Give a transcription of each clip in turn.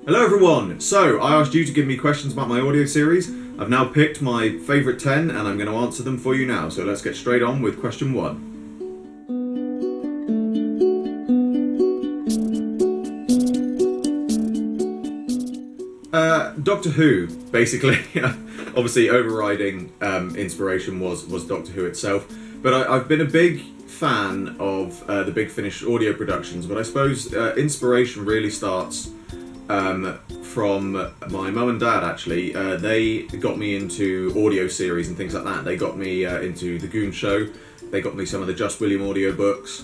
Hello everyone! So, I asked you to give me questions about my audio series. I've now picked my favourite 10 and I'm going to answer them for you now. So let's get straight on with question 1. Doctor Who, basically. Obviously overriding inspiration was Doctor Who itself. But I've been a big fan of the Big Finish audio productions, but I suppose inspiration really starts from my mum and dad, actually. They got me into audio series and things like that. They got me into The Goon Show. They got me some of the Just William audio books.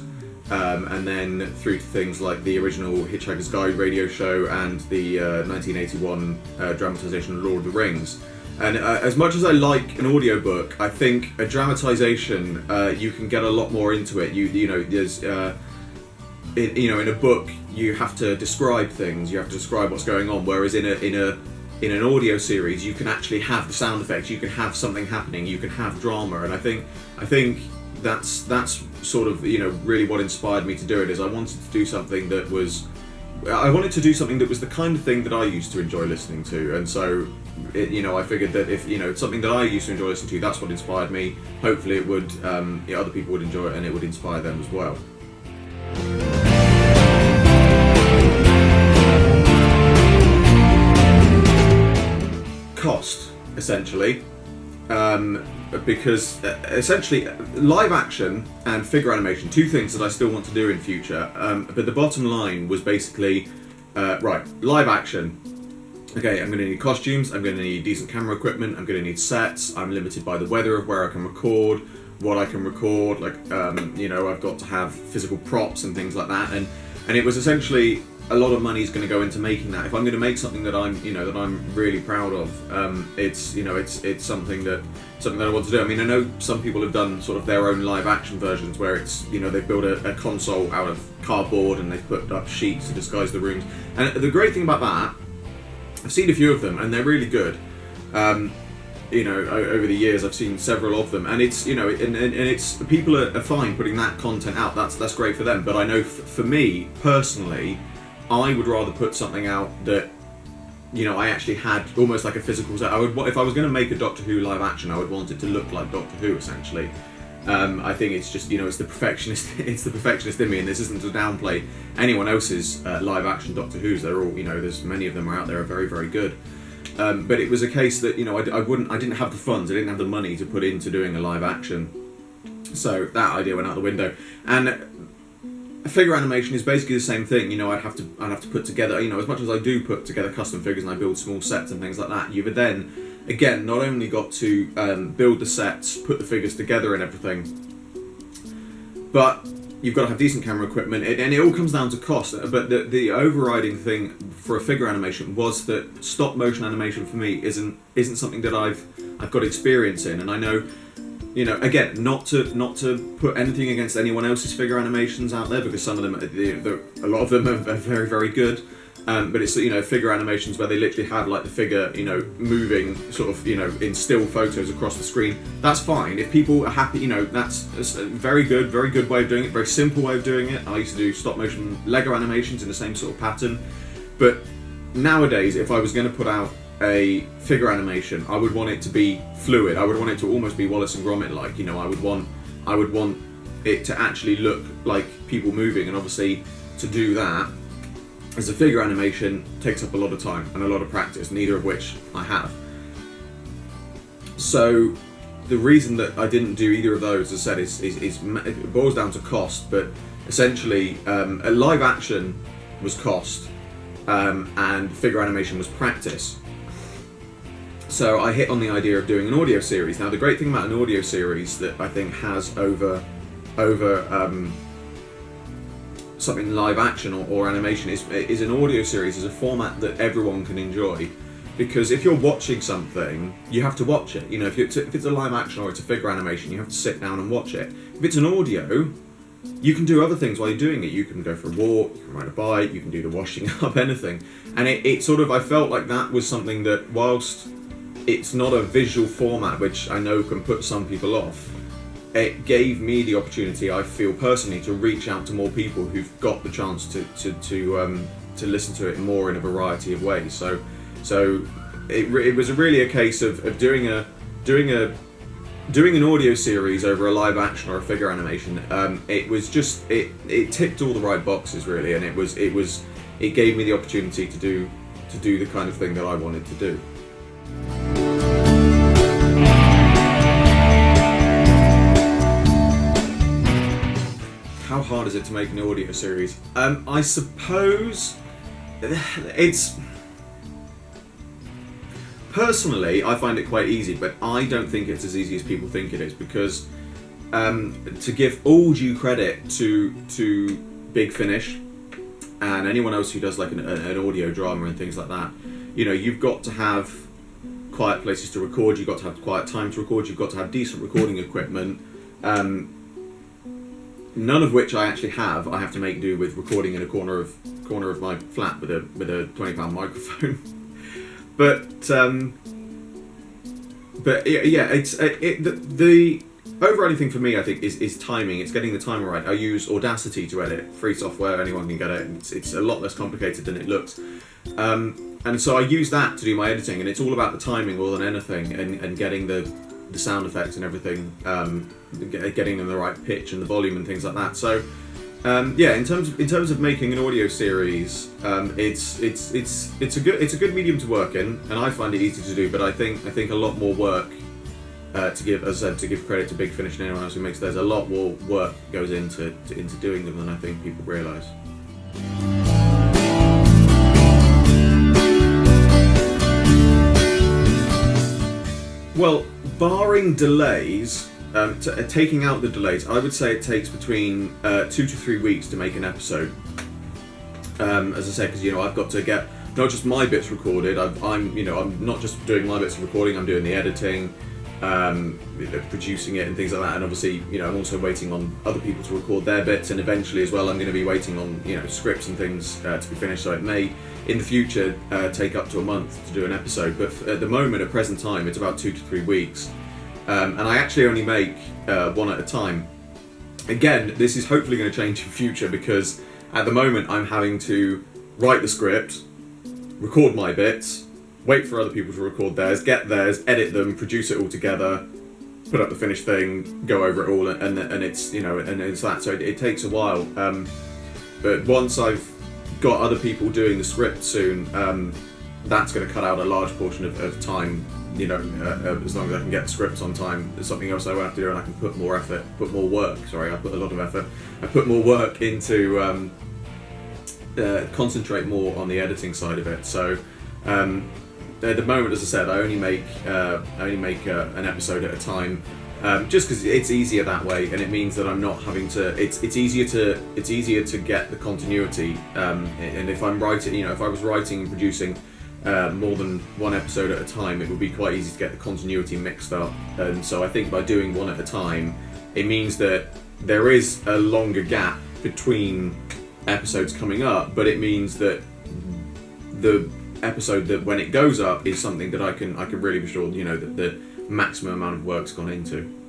And then through to things like the original Hitchhiker's Guide radio show and the 1981 dramatisation of Lord of the Rings. And as much as I like an audiobook, I think a dramatisation, you can get a lot more into it. You know, there's in a book you have to describe things, you have to describe what's going on, whereas in an audio series you can actually have the sound effects, you can have something happening, you can have drama. And I think that's sort of, you know, really what inspired me to do it. Is I wanted to do something that was the kind of thing that I used to enjoy listening to. And so I figured that if, something that I used to enjoy listening to, that's what inspired me. Hopefully it would, other people would enjoy it and it would inspire them as well. Cost, essentially. Because essentially live action and figure animation, two things that I still want to do in future, but the bottom line was basically live action. Okay, I'm going to need costumes, I'm going to need decent camera equipment, I'm going to need sets, I'm limited by the weather of where I can record, what I can record, I've got to have physical props and things like that, and it was essentially a lot of money is going to go into making that. If I'm going to make something that I'm really proud of, it's something that I want to do. I mean, I know some people have done sort of their own live action versions where it's, they've built a console out of cardboard and they've put up sheets to disguise the rooms. And the great thing about that, I've seen a few of them and they're really good. Over the years I've seen several of them, and it's, and it's, people are fine putting that content out. That's great for them. But I know for me personally, I would rather put something out that, I actually had almost like a physical set. If I was going to make a Doctor Who live action, I would want it to look like Doctor Who, essentially. I think it's just, it's the perfectionist in me, and this isn't to downplay anyone else's live action Doctor Who's. They're all, there's many of them are out there are very, very good. But it was a case that, I didn't have the funds, I didn't have the money to put into doing a live action. So that idea went out the window. And figure animation is basically the same thing. I'd have to put together, as much as I do put together custom figures and I build small sets and things like that, you've then, again, not only got to build the sets, put the figures together and everything, but you've got to have decent camera equipment, and it all comes down to cost. But the overriding thing for a figure animation was that stop motion animation for me isn't something that I've got experience in, and I know, again, not to put anything against anyone else's figure animations out there, because some of them, a lot of them are very, very good. But it's, figure animations where they literally have like the figure, moving sort of, in still photos across the screen. That's fine. If people are happy, that's a very good way of doing it, very simple way of doing it. I used to do stop motion Lego animations in the same sort of pattern. But nowadays, if I was going to put out a figure animation, I would want it to be fluid. I would want it to almost be Wallace and Gromit like. I would want it to actually look like people moving, and obviously to do that as a figure animation takes up a lot of time and a lot of practice, neither of which I have. So the reason that I didn't do either of those, as I said, it boils down to cost. But essentially, a live action was cost, and figure animation was practice. So I hit on the idea of doing an audio series. Now, the great thing about an audio series that I think has over something live action or animation is an audio series, is a format that everyone can enjoy. Because if you're watching something, you have to watch it. If it's a live action or it's a figure animation, you have to sit down and watch it. If it's an audio, you can do other things while you're doing it. You can go for a walk, you can ride a bike, you can do the washing up, anything. And it sort of, I felt like that was something that, whilst it's not a visual format, which I know can put some people off, it gave me the opportunity, I feel personally, to reach out to more people who've got the chance to to listen to it more in a variety of ways. So it was really a case of doing an audio series over a live action or a figure animation. It was just it ticked all the right boxes really, and it gave me the opportunity to do the kind of thing that I wanted to do. How hard is it to make an audio series? I suppose it's... Personally, I find it quite easy, but I don't think it's as easy as people think it is, because to give all due credit to Big Finish and anyone else who does like an audio drama and things like that, you know, you've got to have quiet places to record, you've got to have quiet time to record, you've got to have decent recording equipment, none of which I actually have. I have to make do with recording in a corner of my flat with a £20 microphone. But yeah, the overriding thing for me, I think, is timing. It's getting the timer right. I use Audacity to edit, free software, anyone can get it. It's a lot less complicated than it looks. And so I use that to do my editing, and it's all about the timing more than anything, and getting the sound effects and everything, getting them the right pitch and the volume and things like that. So yeah, in terms of making an audio series, it's a good medium to work in, and I find it easy to do. But I think a lot more work to give, as I said, to give credit to Big Finish and anyone else who makes those. A lot more work goes into doing them than I think people realise. Well, barring delays, taking out the delays, I would say it takes between 2 to 3 weeks to make an episode. As I say, because I've got to get not just my bits recorded. I'm not just doing my bits of recording. I'm doing the editing, producing it, and things like that. And obviously, I'm also waiting on other people to record their bits, and eventually as well, I'm going to be waiting on scripts and things to be finished. So it may, in the future, take up to a month to do an episode. But at the moment, at present time, it's about 2 to 3 weeks. And I actually only make one at a time. Again, this is hopefully going to change in future, because at the moment I'm having to write the script, record my bits, wait for other people to record theirs, get theirs, edit them, produce it all together, put up the finished thing, go over it all, and it's and it's that. So it takes a while. But once I've got other people doing the script soon, that's going to cut out a large portion of time. As long as I can get the scripts on time, there's something else I won't have to do, and I can put more work. Sorry, I put a lot of effort. I put more work into concentrate more on the editing side of it. So at the moment, as I said, I only make an episode at a time, just because it's easier that way, and it means that I'm not having to. It's easier to get the continuity. And if I'm writing, if I was writing and producing more than one episode at a time, it would be quite easy to get the continuity mixed up. And so I think by doing one at a time, it means that there is a longer gap between episodes coming up, but it means that the episode that when it goes up is something that I can really be sure that the maximum amount of work's gone into.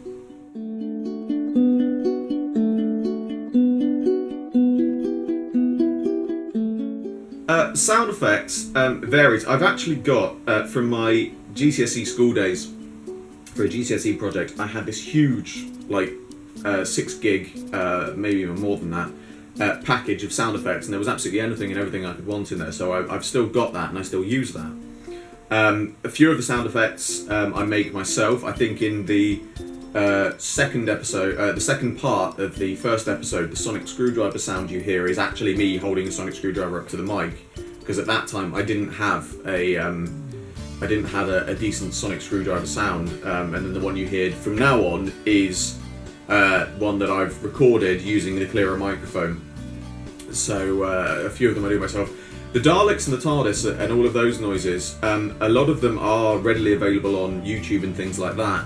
Sound effects varies. I've actually got from my GCSE school days, for a GCSE project, I had this huge 6 gig, maybe even more than that, package of sound effects, and there was absolutely anything and everything I could want in there. So I've still got that, and I still use that. A few of the sound effects I make myself. I think in the second episode, the second part of the first episode, the sonic screwdriver sound you hear is actually me holding a sonic screwdriver up to the mic, because at that time I didn't have a decent sonic screwdriver sound, and then the one you hear from now on is one that I've recorded using the clearer microphone. So a few of them I do myself. The Daleks and the TARDIS and all of those noises, a lot of them are readily available on YouTube and things like that.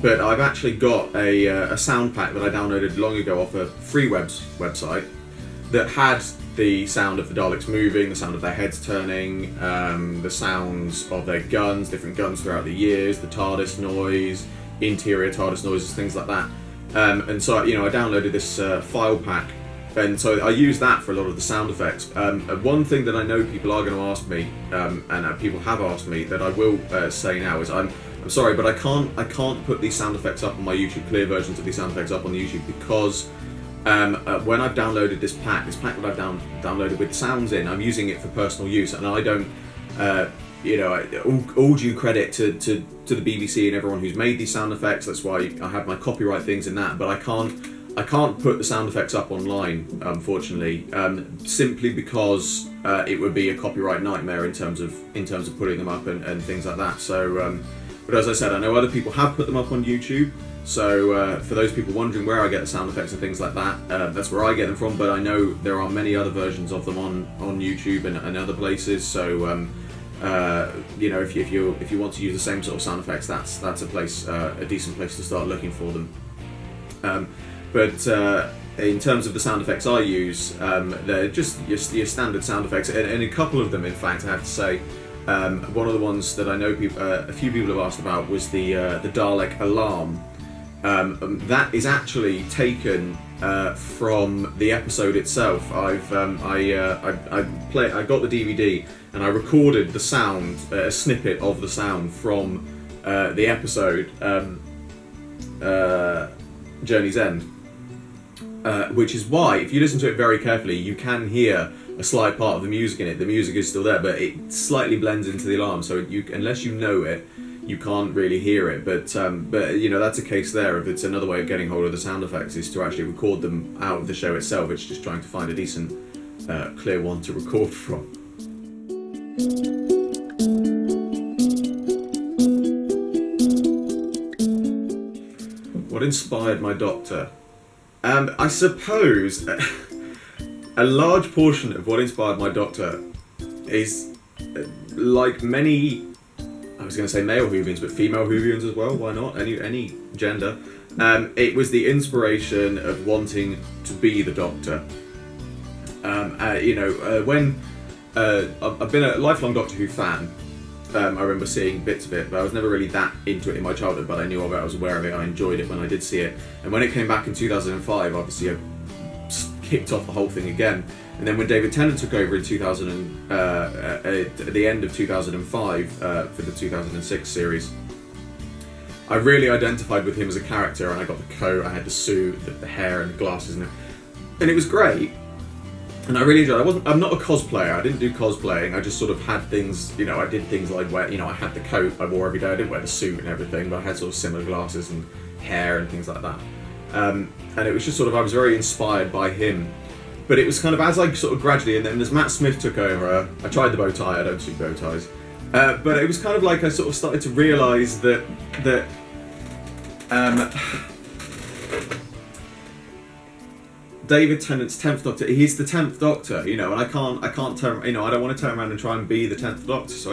But I've actually got a sound pack that I downloaded long ago off a free website that had the sound of the Daleks moving, the sound of their heads turning, the sounds of their guns, different guns throughout the years, the TARDIS noise, interior TARDIS noises, things like that. And so I downloaded this file pack and so I use that for a lot of the sound effects. One thing that I know people are going to ask me, and people have asked me, that I will say now is I'm sorry, but I can't put these sound effects up on my YouTube, clear versions of these sound effects up on YouTube, because when I've downloaded this pack that I've downloaded with sounds in, I'm using it for personal use, and I don't, all due credit to the BBC and everyone who's made these sound effects. That's why I have my copyright things in that, but I can't put the sound effects up online, unfortunately, simply because it would be a copyright nightmare in terms of putting them up and things like that. So, but as I said, I know other people have put them up on YouTube. So for those people wondering where I get the sound effects and things like that, that's where I get them from. But I know there are many other versions of them on YouTube and other places. So if you want to use the same sort of sound effects, that's a decent place to start looking for them. But in terms of the sound effects I use, they're just your standard sound effects, and a couple of them, in fact, I have to say. One of the ones that I know a few people have asked about was the Dalek alarm. That is actually taken from the episode itself. I got the DVD and I recorded the sound, a snippet of the sound from the episode Journey's End, which is why, if you listen to it very carefully, you can hear a slight part of the music in it. The music is still there, but it slightly blends into the alarm. So unless you know it, you can't really hear it. But that's a case there. If it's another way of getting hold of the sound effects, is to actually record them out of the show itself. It's just trying to find a decent, clear one to record from. What inspired my Doctor? I suppose a large portion of what inspired my Doctor is, like many, I was going to say male Whovians, but female Whovians as well, why not? Any gender. It was the inspiration of wanting to be the Doctor. When I've been a lifelong Doctor Who fan, I remember seeing bits of it, but I was never really that into it in my childhood, but I knew of it, I was aware of it, I enjoyed it when I did see it. And when it came back in 2005, obviously I kicked off the whole thing again. And then when David Tennant took over in at the end of 2005 for the 2006 series, I really identified with him as a character, and I got the coat, I had the suit, the hair and the glasses, and it was great. And I really enjoyed it. I'm not a cosplayer, I didn't do cosplaying, I just sort of had things, I did things like I had the coat I wore every day, I didn't wear the suit and everything, but I had sort of similar glasses and hair and things like that. And it was just sort of, I was very inspired by him. But it was kind of, as I sort of gradually, and then as Matt Smith took over, I tried the bow tie, I don't do bow ties. But it was kind of like I sort of started to realise that David Tennant's 10th Doctor, he's the 10th Doctor, and I can't turn, I don't want to turn around and try and be the 10th Doctor, so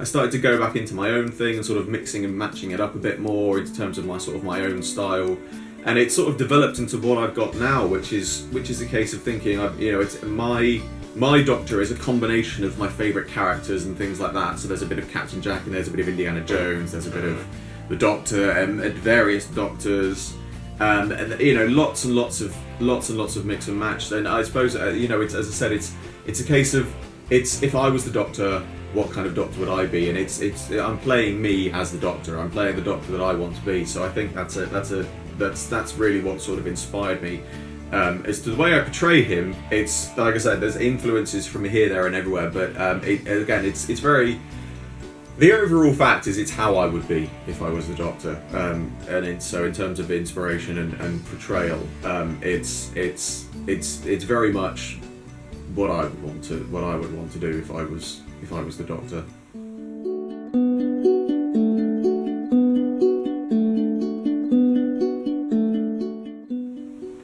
I started to go back into my own thing and sort of mixing and matching it up a bit more in terms of my own style, and it sort of developed into what I've got now, which is a case of thinking, it's my Doctor is a combination of my favourite characters and things like that. So there's a bit of Captain Jack and there's a bit of Indiana Jones, there's a bit of the Doctor and various Doctors. And lots and lots of mix and match. And I suppose it's, as I said, it's a case of if I was the Doctor, what kind of Doctor would I be? And it's I'm playing me as the Doctor. I'm playing the Doctor that I want to be. So I think that's really what sort of inspired me. As to the way I portray him, it's like I said, there's influences from here, there, and everywhere. But it's very. The overall fact is it's how I would be if I was the Doctor, so in terms of inspiration and portrayal, it's very much what I would want to do if I was the Doctor.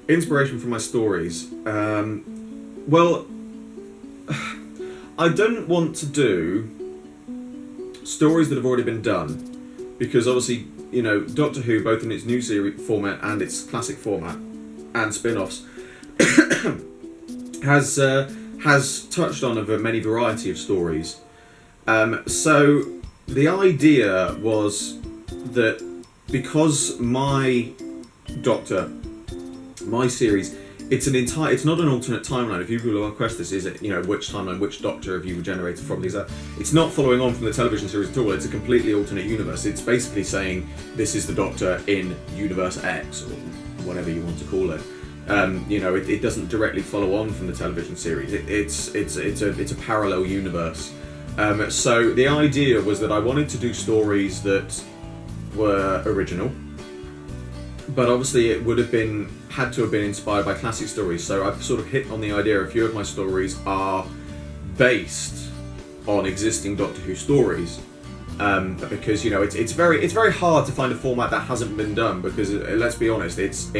Inspiration from my stories. Well, I don't want to do stories that have already been done, because obviously, Doctor Who, both in its new series format and its classic format and spin-offs, has touched on a many variety of stories. So the idea was that because my Doctor, my series, it's not an alternate timeline. If you will request this, is it, which timeline, which Doctor have you generated from these? It's not following on from the television series at all. It's a completely alternate universe. It's basically saying this is the Doctor in Universe X, or whatever you want to call it. It doesn't directly follow on from the television series. It's a parallel universe. So the idea was that I wanted to do stories that were original, but obviously it would have had to have been inspired by classic stories. So I've sort of hit on the idea a few of my stories are based on existing Doctor Who stories, because it's very hard to find a format that hasn't been done. Because let's be honest, it's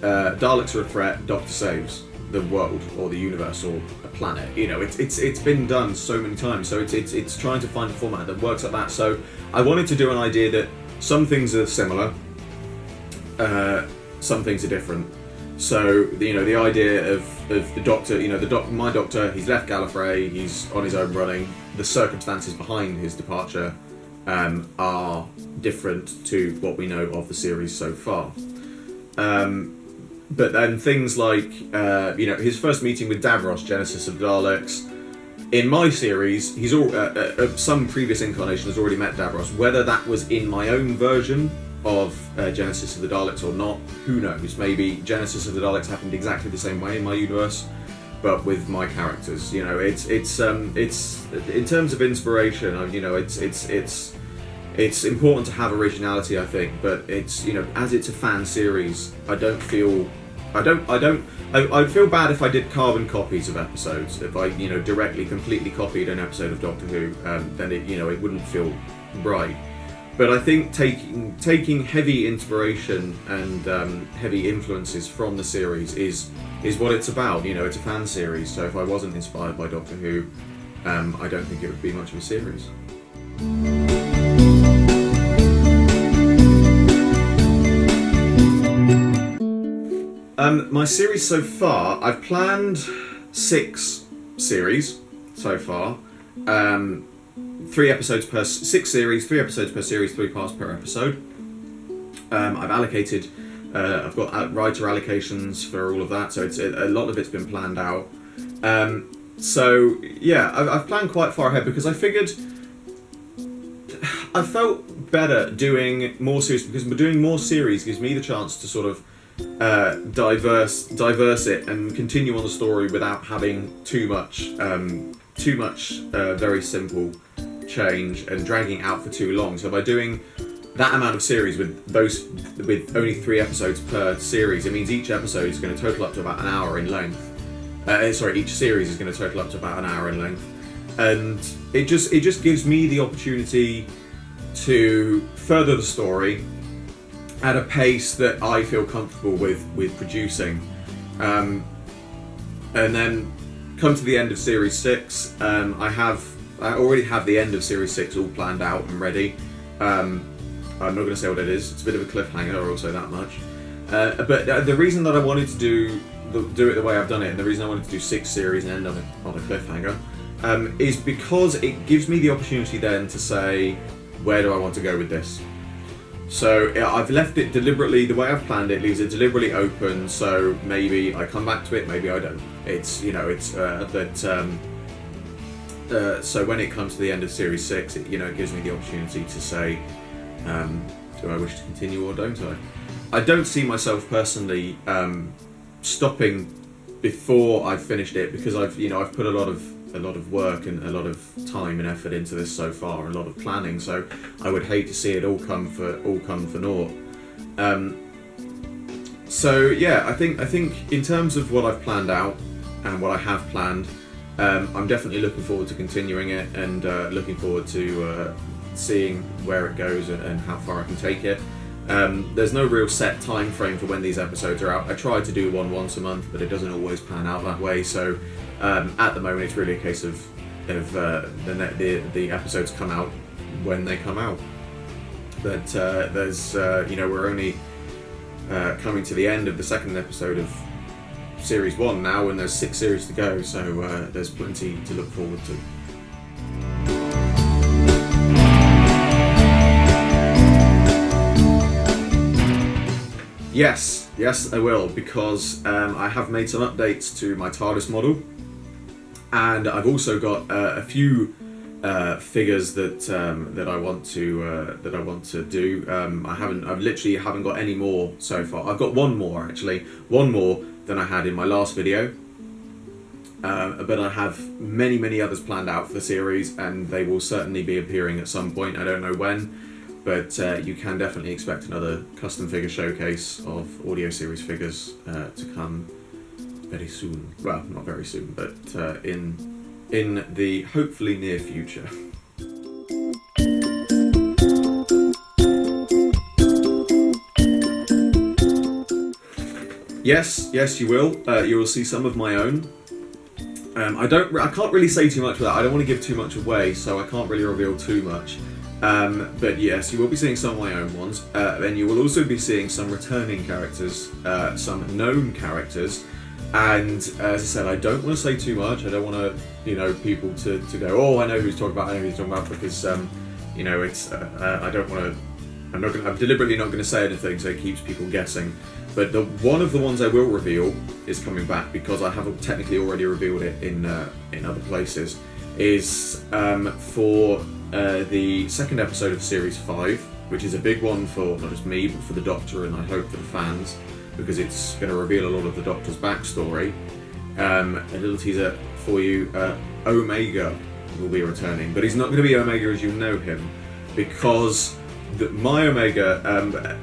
Daleks are a threat, Doctor saves the world or the universe or a planet. It's been done so many times. So it's trying to find a format that works like that. So I wanted to do an idea that some things are similar. Some things are different. So the idea of the Doctor, my Doctor, he's left Gallifrey, he's on his own running. The circumstances behind his departure are different to what we know of the series so far. But then things like his first meeting with Davros, Genesis of the Daleks. In my series, he's some previous incarnation has already met Davros. Whether that was in my own version of Genesis of the Daleks or not, who knows? Maybe Genesis of the Daleks happened exactly the same way in my universe, but with my characters. It's in terms of inspiration. It's important to have originality, I think, but it's as it's a fan series, I'd feel bad if I did carbon copies of episodes. If I directly completely copied an episode of Doctor Who, then it wouldn't feel right. But I think taking heavy inspiration and heavy influences from the series is what it's about. It's a fan series, so if I wasn't inspired by Doctor Who, I don't think it would be much of a series. My series so far, I've planned 6 series so far. 3 episodes per 6 series, 3 episodes per series, 3 parts per episode. I've allocated, I've got writer allocations for all of that, so a lot of it's been planned out. So yeah, I've planned quite far ahead because I figured I felt better doing more series, because doing more series gives me the chance to sort of diverse it and continue on the story without having too much very simple change and dragging out for too long. So by doing that amount of series with only 3 episodes per series, it means each episode is going to total up to about an hour in length. Each series is going to total up to about an hour in length, and it just gives me the opportunity to further the story at a pace that I feel comfortable with producing, and then come to the end of series 6. I already have the end of series 6 all planned out and ready. I'm not going to say what it is. It's a bit of a cliffhanger, I will say that much. But the reason that I wanted to do it the way I've done it, and the reason I wanted to do 6 series and end on a cliffhanger, is because it gives me the opportunity then to say, where do I want to go with this? So I've left it deliberately, the way I've planned it leaves it deliberately open, so maybe I come back to it, maybe I don't. So when it comes to the end of series 6, it gives me the opportunity to say, do I wish to continue or don't I? I don't see myself personally stopping before I've finished it, because I've put a lot of work and a lot of time and effort into this so far, and a lot of planning. So I would hate to see it all come for naught. So yeah, I think in terms of what I've planned out and what I have planned, I'm definitely looking forward to continuing it, and looking forward to seeing where it goes and how far I can take it. There's no real set time frame for when these episodes are out. I try to do one once a month, but it doesn't always pan out that way. So at the moment, it's really a case of the episodes come out when they come out. But there's we're only coming to the end of the second episode of series 1 now, and there's 6 series to go. So there's plenty to look forward to. Yes, Yes, I will, because I have made some updates to my TARDIS model, and I've also got a few figures that I want to do. I've literally haven't got any more so far. I've got one more actually, one more than I had in my last video. But I have many others planned out for the series, and they will certainly be appearing at some point. I don't know when. But you can definitely expect another custom figure showcase of audio series figures to come very soon. Well, not very soon, but in the hopefully near future. Yes, you will. You will see some of my own. I can't really say too much about that. I don't want to give too much away, so I can't really reveal too much. But yes, you will be seeing some of my own ones, and you will also be seeing some returning characters, some known characters, and as I said, I don't want to say too much. I don't want to, people to go, oh, I know who's talking about, because, it's, I don't want to, I'm deliberately not going to say anything, so it keeps people guessing. But one of the ones I will reveal is coming back, because I have technically already revealed it in other places, is for the second episode of Series 5, which is a big one for not just me, but for the Doctor, and I hope for the fans, because it's going to reveal a lot of the Doctor's backstory. A little teaser for you, Omega will be returning, but he's not going to be Omega as you know him, because my Omega,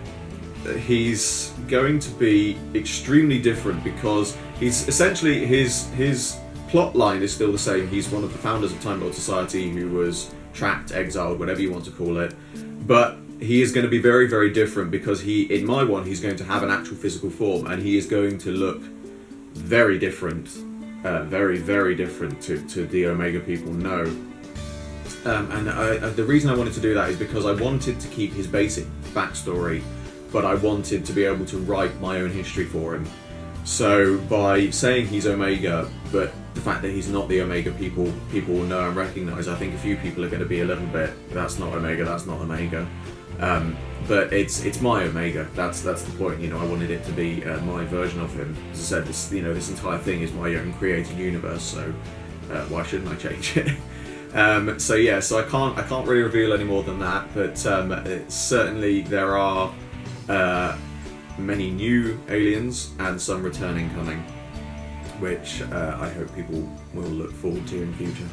he's going to be extremely different, because he's essentially, his plot line is still the same. He's one of the founders of Time Lord Society who was trapped, exiled, whatever you want to call it, but he is going to be very different, because in my one he's going to have an actual physical form, and he is going to look very different, very different to the Omega people know. And the reason I wanted to do that is because I wanted to keep his basic backstory, but I wanted to be able to write my own history for him. So by saying he's Omega, but the fact that he's not the Omega people will know and recognise, I think a few people are going to be a little bit, that's not Omega. But it's my Omega. That's the point. I wanted it to be my version of him. As I said, this entire thing is my own created universe. So why shouldn't I change it? So I can't really reveal any more than that. But certainly there are many new aliens and some returning coming, which I hope people will look forward to in future.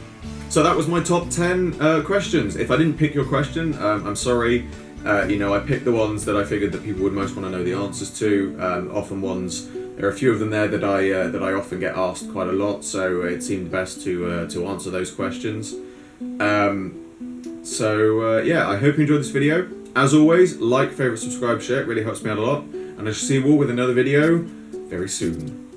So that was my top 10 questions. If I didn't pick your question, I'm sorry. I picked the ones that I figured that people would most want to know the answers to. Often ones, there are a few of them there that I often get asked quite a lot, so it seemed best to answer those questions. I hope you enjoyed this video. As always, like, favourite, subscribe, share. It really helps me out a lot. And I shall see you all with another video very soon.